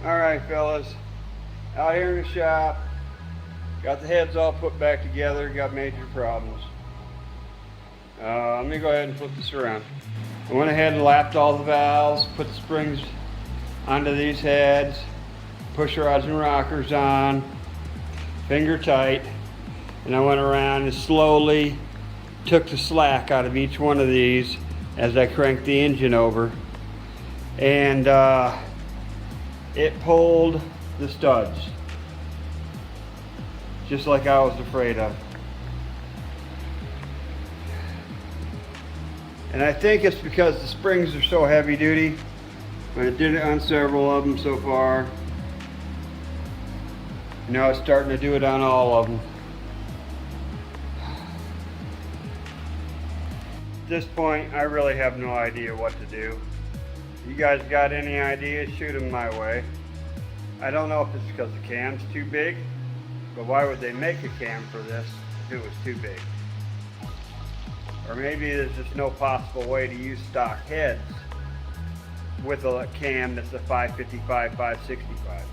Alright fellas, out here in the shop, got the heads all put back together, got major problems. Let me go ahead and flip this around. I went ahead and lapped all the valves, put the springs onto these heads, push rods and rockers on, finger tight, and I went around and slowly took the slack out of each one of these as I cranked the engine over. And it pulled the studs, just like I was afraid of. And I think it's because the springs are so heavy duty. I did it on several of them so far. Now it's starting to do it on all of them. At this point, I really have no idea what to do. You guys got any ideas, shoot them my way. I don't know if it's because the cam's too big, but why would they make a cam for this if it was too big? Or maybe there's just no possible way to use stock heads with a cam that's a 555, 565.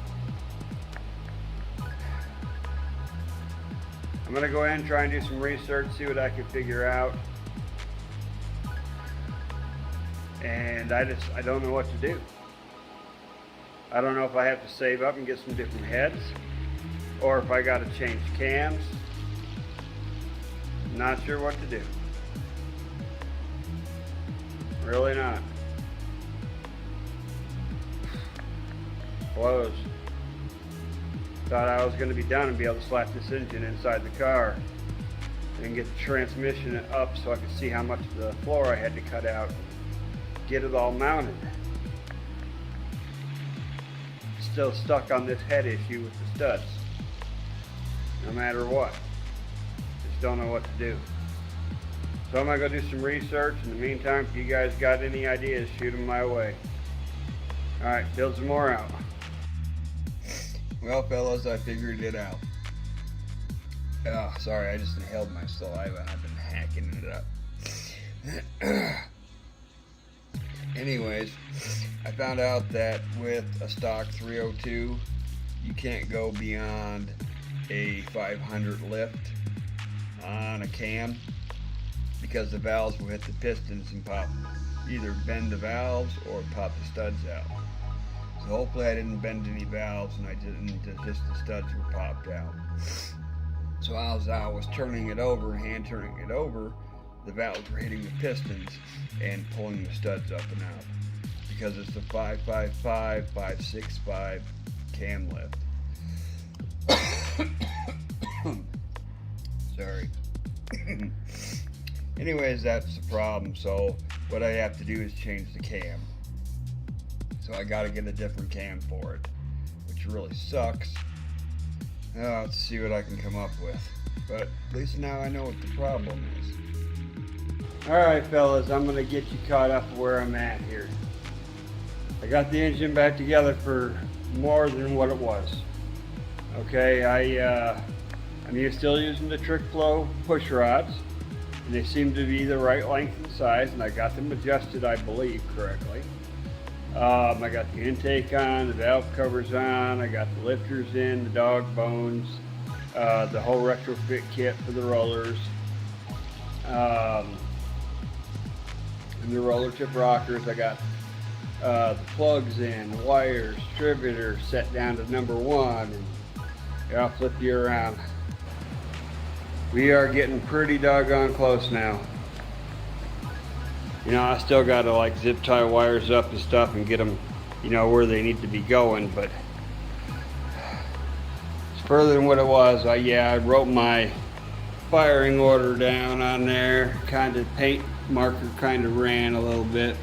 I'm gonna go ahead and try and do some research, see what I can figure out. And I don't know what to do. I don't know if I have to save up and get some different heads, or if I got to change cams. Not sure what to do. Really not. Close. Thought I was going to be done and be able to slap this engine inside the car and get the transmission up so I could see how much of the floor I had to cut out. Get it all mounted. Still stuck on this head issue with the studs. No matter what. Just don't know what to do. So I'm gonna go do some research. In the meantime, if you guys got any ideas, shoot them my way. Alright, Builds&More out. Well fellas, I figured it out. Oh, sorry, I just inhaled my saliva. I've been hacking it up. Anyways, I found out that with a stock 302, you can't go beyond a 500 lift on a cam because the valves will hit the pistons and pop, either bend the valves or pop the studs out. So hopefully I didn't bend any valves and I didn't, just the studs were popped out. So as I was turning it over, hand turning it over, the valves were hitting the pistons and pulling the studs up and out because it's the 555, 565 cam lift. Sorry. Anyways, that's the problem. So what I have to do is change the cam. So I got to get a different cam for it, which really sucks. Let's see what I can come up with. But at least now I know what the problem is. Alright fellas, I'm going to get you caught up where I'm at here. I got the engine back together for more than what it was. Okay, I'm still using the Trick Flow push rods, and they seem to be the right length and size, and I got them adjusted, I believe, correctly. I got the intake on, the valve covers on, I got the lifters in, the dog bones, the whole retrofit kit for the rollers. And the roller tip rockers, I got the plugs in, the wires, distributor set down to number 1, and I'll flip you around. We are getting pretty doggone close now. You know, I still gotta like zip tie wires up and stuff and get them, you know, where they need to be going, but it's further than what it was. I wrote my firing order down on there, kind of paint marker kind of ran a little bit,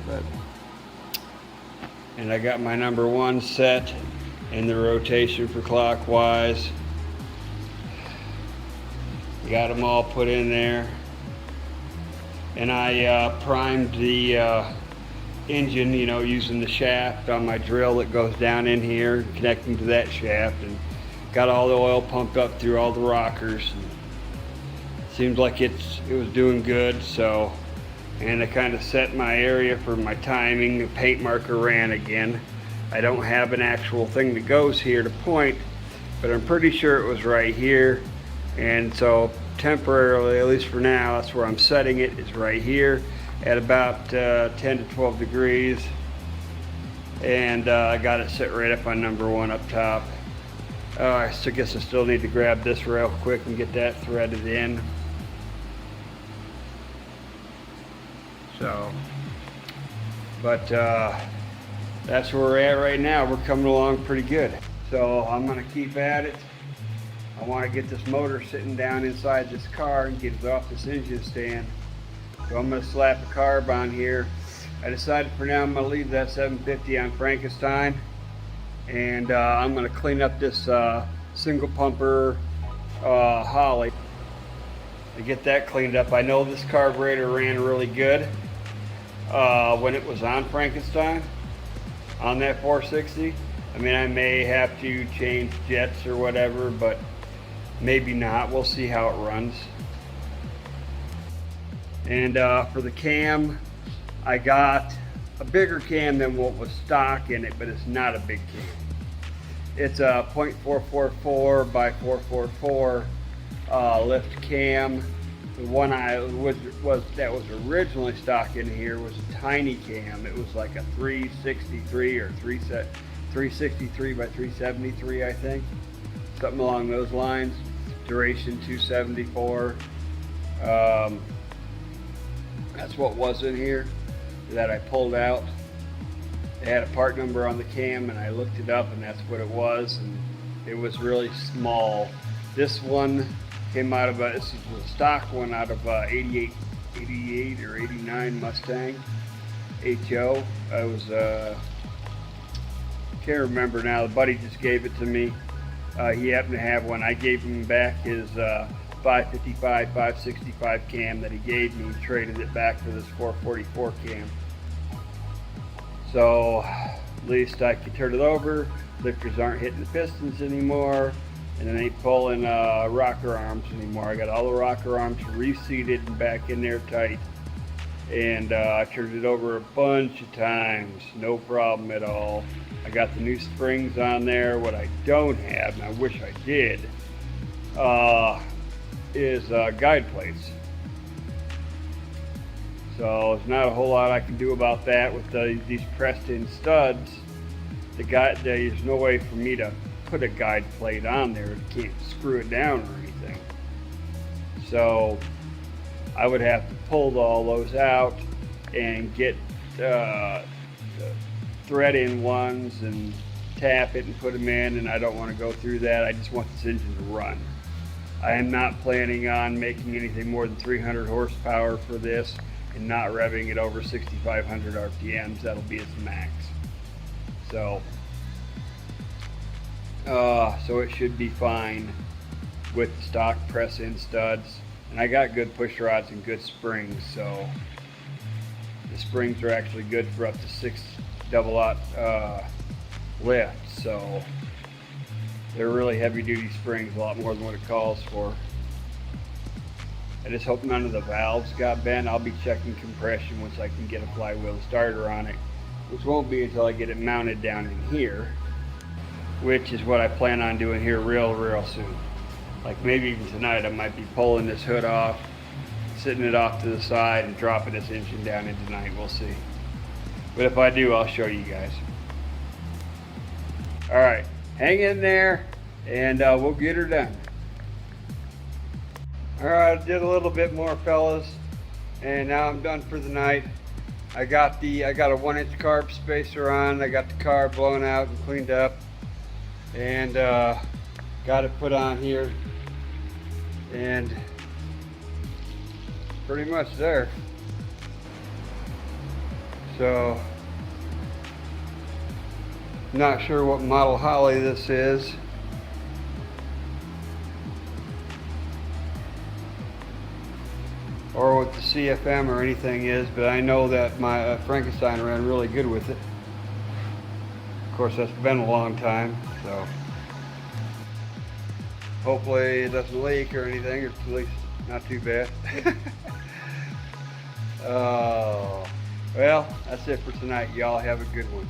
and I got my number 1 set and the rotation for clockwise. Got them all put in there, and I primed the engine, you know, using the shaft on my drill that goes down in here, connecting to that shaft, and got all the oil pumped up through all the rockers. Seems like it was doing good, so, and I kind of set my area for my timing. The paint marker ran again, I don't have an actual thing that goes here to point, but I'm pretty sure it was right here. And so temporarily, at least for now, that's where I'm setting it, is right here at about 10 to 12 degrees. And I got it set right up on number 1 up top. I guess I still need to grab this real quick and get that threaded in. So, but that's where we're at right now. We're coming along pretty good. So I'm gonna keep at it. I want to get this motor sitting down inside this car and get it off this engine stand. So I'm gonna slap a carb on here. I decided for now I'm gonna leave that 750 on Frankenstein, and I'm gonna clean up this single pumper Holly to get that cleaned up. I know this carburetor ran really good when it was on Frankenstein on that 460. I mean, I may have to change jets or whatever, but maybe not. We'll see how it runs. And for the cam, I got a bigger cam than what was stock in it, but it's not a big cam. It's a 0.444 by 444 lift cam. The one that was originally stock in here was a tiny cam. It was like a 363 or 363 by 373, I think, something along those lines. Duration 274. That's what was in here that I pulled out. It had a part number on the cam, and I looked it up, and that's what it was, and it was really small. This one came out of this is a stock one out of 88 or 89 Mustang HO. I was can't remember now. The buddy just gave it to me. He happened to have one. I gave him back his 555, 565 cam that he gave me. He traded it back for this 444 cam. So at least I could turn it over. Lifters aren't hitting the pistons anymore, and it ain't pulling rocker arms anymore. I got all the rocker arms reseated and back in there tight. And I turned it over a bunch of times, no problem at all. I got the new springs on there. What I don't have, and I wish I did, is guide plates. So there's not a whole lot I can do about that with these pressed in studs. There's no way for me to put a guide plate on there. You can't screw it down or anything. So I would have to pull all those out and get thread in ones and tap it and put them in, and I don't want to go through that. I just want this engine to run. I am not planning on making anything more than 300 horsepower for this and not revving it over 6,500 RPMs. That'll be its max. So it should be fine with the stock press-in studs. And I got good push rods and good springs, so the springs are actually good for up to 6 double-aught lifts. So they're really heavy-duty springs, a lot more than what it calls for. I just hope none of the valves got bent. I'll be checking compression once I can get a flywheel starter on it, which won't be until I get it mounted down in here, which is what I plan on doing here real soon. Like maybe even tonight I might be pulling this hood off, sitting it off to the side, and dropping this engine down in tonight. We'll see. But if I do, I'll show you guys. All right, hang in there, and we'll get her done. All right, I did a little bit more, fellas, and now I'm done for the night. I got a 1-inch carb spacer on. I got the carb blown out and cleaned up, and got it put on here, and pretty much there. So not sure what model Holly this is. Or what the CFM or anything is, but I know that my Frankenstein ran really good with it. Of course, that's been a long time, so hopefully it doesn't leak or anything, or at least not too bad. Oh, well, that's it for tonight. Y'all have a good one.